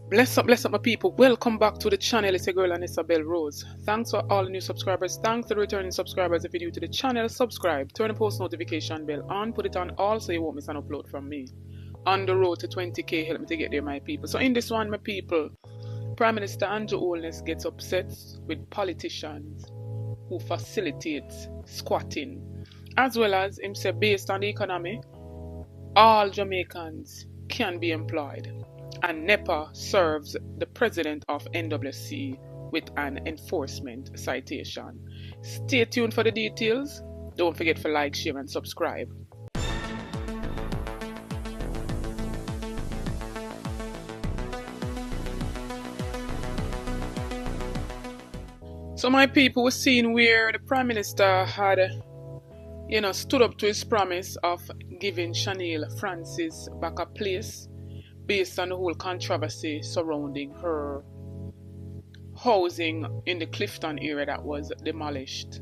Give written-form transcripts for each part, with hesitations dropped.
Bless up my people. Welcome back to the channel. It's your girl and Isabel Rose. Thanks for all the new subscribers. Thanks to the returning subscribers. If you're new to the channel, subscribe. Turn the post notification bell on. Put it on all so you won't miss an upload from me. On the road to 20k. Help me to get there, my people. So in this one, my people, Prime Minister Andrew Holness gets upset with politicians who facilitate squatting. As well as him say, based on the economy, all Jamaicans can be employed. And NEPA serves the president of NWC with an enforcement citation. Stay tuned for the details. Don't forget to like, share and subscribe. So my people were seeing where the Prime Minister had stood up to his promise of giving Chanel Francis back a place based on the whole controversy surrounding her housing in the Clifton area that was demolished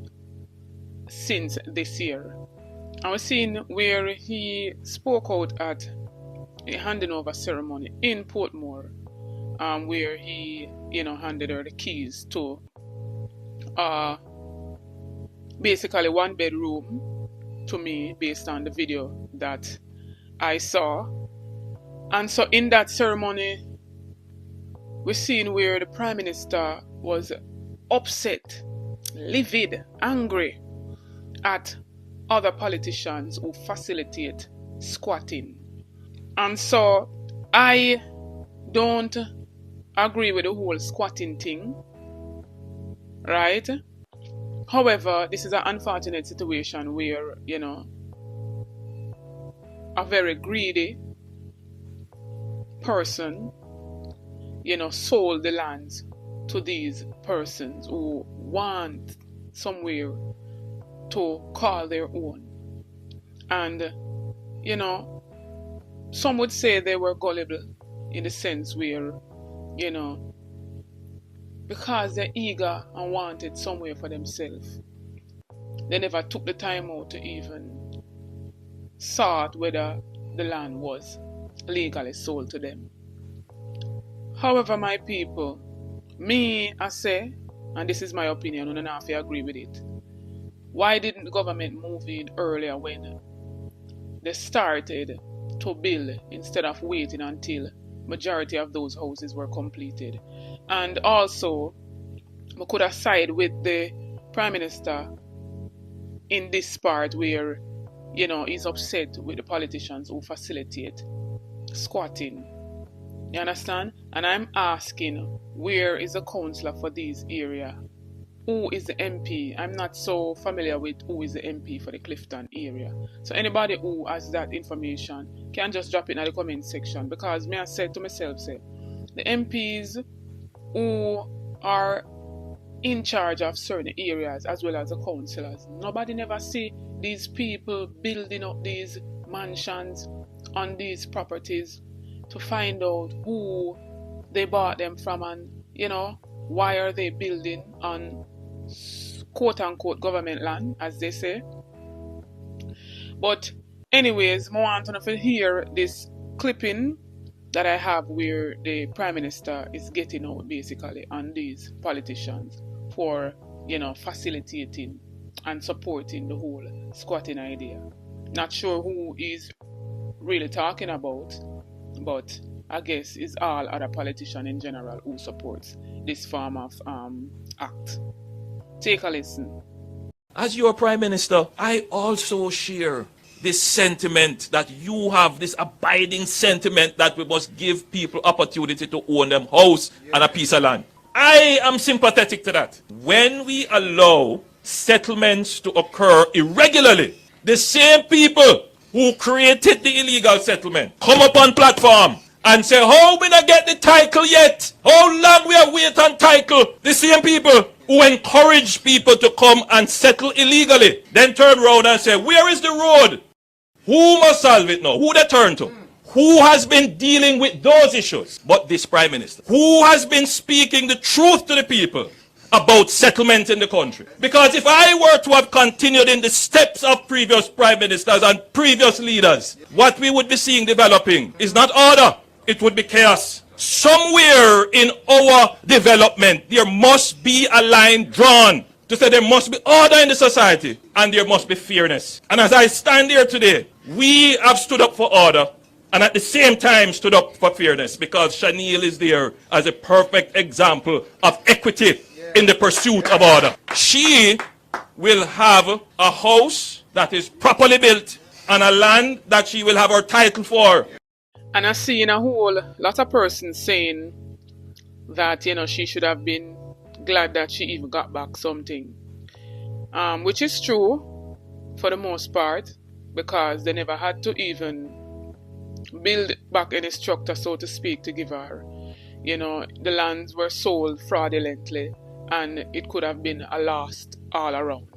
since this year. I was seeing where he spoke out at a handing over ceremony in Portmore, where he handed her the keys to basically one bedroom to me based on the video that I saw. And so in that ceremony, we're seeing where the Prime Minister was upset, livid, angry at other politicians who facilitate squatting. And so I don't agree with the whole squatting thing, right? However, this is an unfortunate situation where, a very greedy person, sold the lands to these persons who want somewhere to call their own. And, some would say they were gullible in the sense where, because they're eager and wanted somewhere for themselves, they never took the time out to even sort whether the land was legally sold to them. However, my people, I say, and this is my opinion, and I don't know if you agree with it, why didn't the government move in earlier when they started to build instead of waiting until majority of those houses were completed? And also, we could have sided with the Prime Minister in this part where, he's upset with the politicians who facilitate squatting. You understand? And I'm asking, where is the councillor for this area? Who is the MP? I'm not so familiar with who is the MP for the Clifton area. So anybody who has that information can just drop it in the comment section, because I said to myself, the MPs who are in charge of certain areas as well as the councillors, nobody never see these people building up these mansions on these properties to find out who they bought them from and why are they building on quote unquote government land, as they say. But anyways, I want to hear this clipping that I have where the Prime Minister is getting out basically on these politicians for facilitating and supporting the whole squatting idea. Not sure who is really talking about, but I guess it's all other politicians in general who supports this form of act. Take a listen. As your Prime Minister, I also share this sentiment that you have, this abiding sentiment that we must give people opportunity to own them house and a piece of land. I am sympathetic to that. When we allow settlements to occur irregularly, the same people who created the illegal settlement come up on platform and say, how we not get the title yet? How long we have wait on title? The same people who encourage people to come and settle illegally then turn around and say, where is the road? Who must solve it now? Who they turn to? Who has been dealing with those issues but this Prime Minister? Who has been speaking the truth to the people about settlement in the country? Because if I were to have continued in the steps of previous Prime Ministers and previous leaders, what we would be seeing developing is not order, it would be chaos. Somewhere in our development, there must be a line drawn to say there must be order in the society and there must be fairness. And as I stand here today, we have stood up for order and at the same time stood up for fairness, because Shaniel is there as a perfect example of equity in the pursuit of order. She will have a house that is properly built and a land that she will have her title for. And I see in a whole lot of persons saying that, she should have been glad that she even got back something. Which is true for the most part, because they never had to even build back any structure, so to speak, to give her. The lands were sold fraudulently and it could have been a loss all around.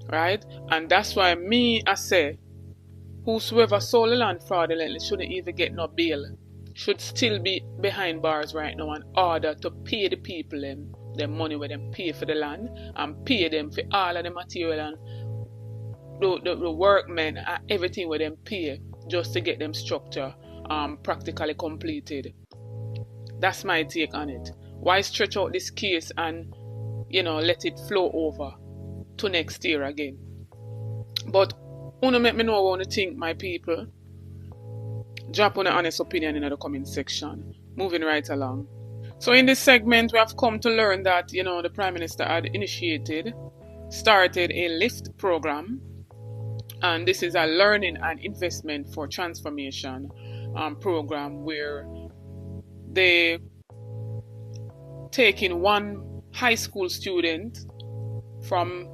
Right? And that's why I say, whosoever sold the land fraudulently shouldn't even get no bail. Should still be behind bars right now in order to pay the people them money where them pay for the land and pay them for all of the material and the workmen and everything where them pay just to get them structure practically completed. That's my take on it. Why stretch out this case and let it flow over to next year again? But wanna make me know what you think, my people. Drop on an honest opinion in the comment section. Moving right along. So in this segment, we have come to learn that, the Prime Minister had started a LIFT program. And this is a learning and investment for transformation program where they take in one high school student from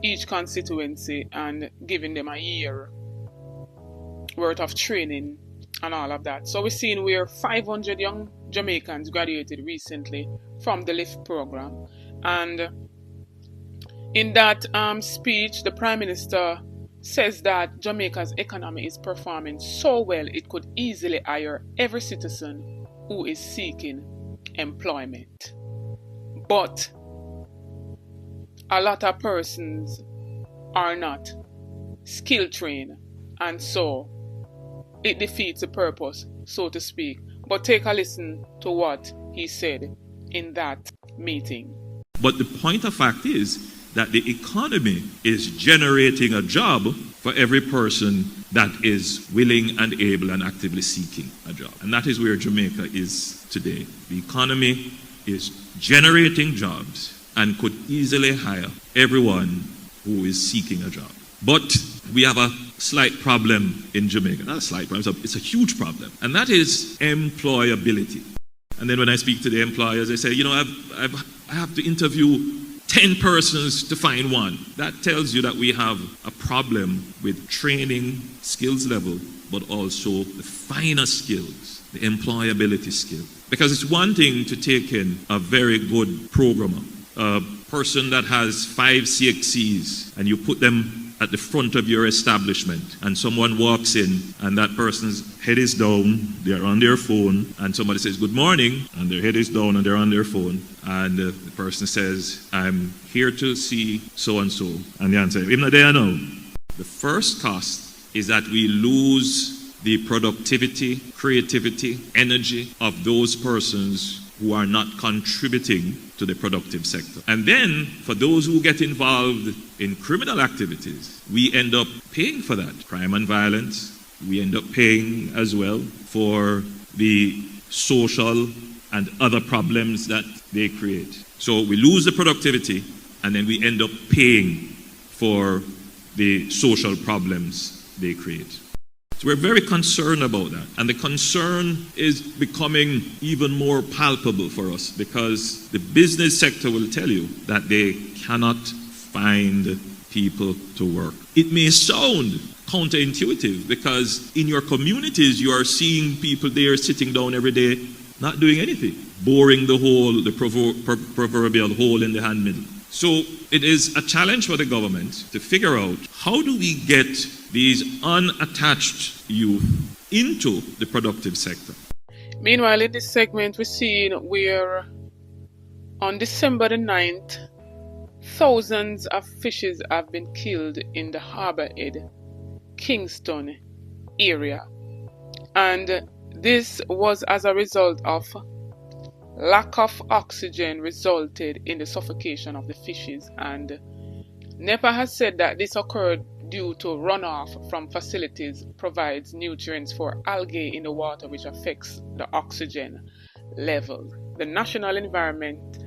each constituency and giving them a year worth of training and all of that. So we're seeing where 500 young Jamaicans graduated recently from the LIFT program. And in that speech, the Prime Minister says that Jamaica's economy is performing so well it could easily hire every citizen who is seeking employment. But a lot of persons are not skill trained, and so it defeats the purpose, so to speak. But take a listen to what he said in that meeting. But the point of fact is that the economy is generating a job for every person that is willing and able and actively seeking a job. And that is where Jamaica is today. The economy is generating jobs and could easily hire everyone who is seeking a job. But we have a slight problem in Jamaica. Not a slight problem, it's a huge problem. And that is employability. And then when I speak to the employers, they say, I have to interview 10 persons to find one. That tells you that we have a problem with training skills level, but also the finer skills, the employability skill. Because it's one thing to take in a very good programmer, a person that has 5 CXCs, and you put them at the front of your establishment, and someone walks in and that person's head is down, they're on their phone, and somebody says good morning, and their head is down and they're on their phone, and the person says, I'm here to see so and so, and the answer, I'm not there now. The first cost is that we lose the productivity, creativity, energy of those persons who are not contributing to the productive sector. And then, for those who get involved in criminal activities, we end up paying for that. Crime and violence, we end up paying as well for the social and other problems that they create. So we lose the productivity, and then we end up paying for the social problems they create. So we're very concerned about that. And the concern is becoming even more palpable for us because the business sector will tell you that they cannot find people to work. It may sound counterintuitive because in your communities you are seeing people there sitting down every day not doing anything, boring the proverbial hole in the handmill. So it is a challenge for the government to figure out how do we get these unattached youth into the productive sector. Meanwhile, in this segment, we're seeing where on December the 9th, thousands of fishes have been killed in the Harbour Head, Kingston area. And this was as a result of lack of oxygen resulted in the suffocation of the fishes, and NEPA has said that this occurred due to runoff from facilities provides nutrients for algae in the water, which affects the oxygen level. The National Environment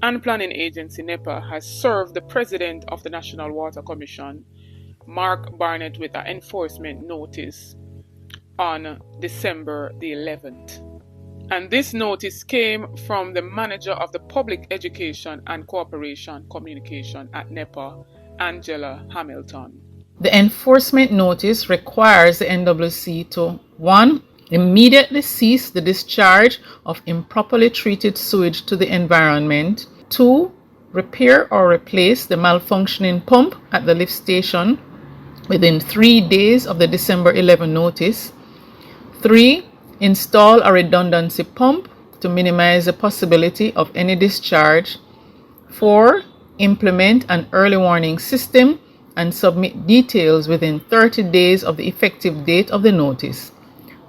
and Planning Agency, NEPA, has served the President of the National Water Commission, Mark Barnett, with an enforcement notice on December the 11th. And this notice came from the manager of the Public Education and Cooperation Communication at NEPA, Angela Hamilton. The enforcement notice requires the NWC to 1. Immediately cease the discharge of improperly treated sewage to the environment. 2. Repair or replace the malfunctioning pump at the lift station within 3 days of the December 11 notice. 3. Install a redundancy pump to minimize the possibility of any discharge. 4. Implement an early warning system and submit details within 30 days of the effective date of the notice.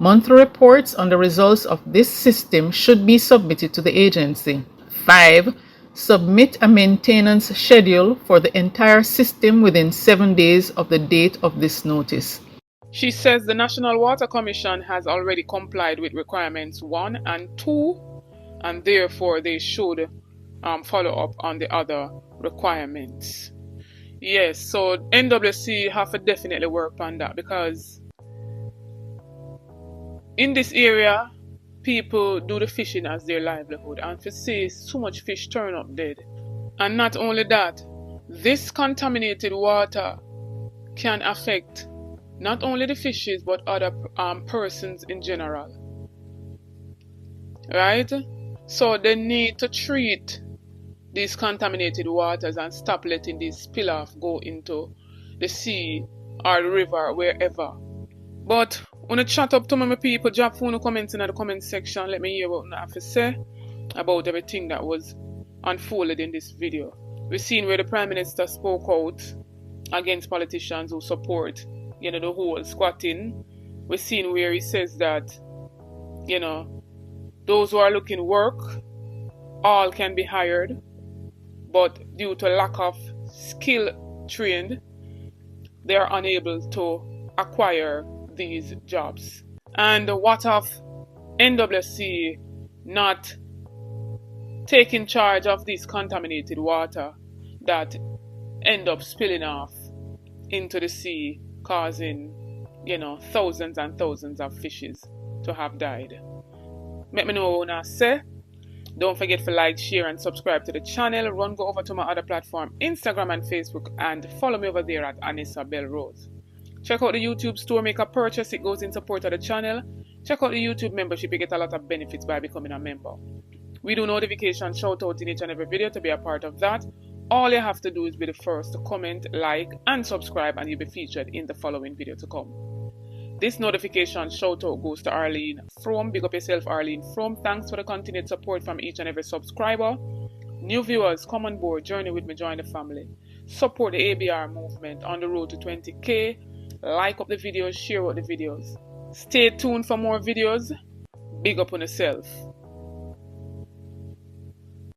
Monthly reports on the results of this system should be submitted to the agency. 5. Submit a maintenance schedule for the entire system within 7 days of the date of this notice. She says the National Water Commission has already complied with requirements 1 and 2, and therefore they should follow up on the other requirements. Yes, so NWC have to definitely work on that, because in this area, people do the fishing as their livelihood, and to see so much fish turn up dead. And not only that, this contaminated water can affect not only the fishes but other persons in general. Right? So they need to treat these contaminated waters and stop letting these spill-off go into the sea or the river, wherever. But when I chat up to my people, drop phone comments in the comment section. Let me hear what I have to say about everything that was unfolded in this video. We've seen where the Prime Minister spoke out against politicians who support, the whole squatting. We've seen where he says that, those who are looking work, all can be hired, but due to lack of skill trained, they are unable to acquire these jobs. And what of NWC not taking charge of this contaminated water that end up spilling off into the sea, causing, thousands and thousands of fishes to have died? Let me know what I say. Don't forget to like, share, and subscribe to the channel. Go over to my other platform, Instagram and Facebook, and follow me over there at Anissa Bell Rose. Check out the YouTube store, make a purchase, it goes in support of the channel. Check out the YouTube membership, you get a lot of benefits by becoming a member. We do notification shout out in each and every video. To be a part of that, all you have to do is be the first to comment, like, and subscribe, and you'll be featured in the following video to come. This notification shout out goes to Arlene From. Big up yourself, Arlene From. Thanks for the continued support from each and every subscriber. New viewers, come on board, journey with me, join the family. Support the ABR movement on the road to 20k. Like up the videos, share out the videos. Stay tuned for more videos. Big up on yourself.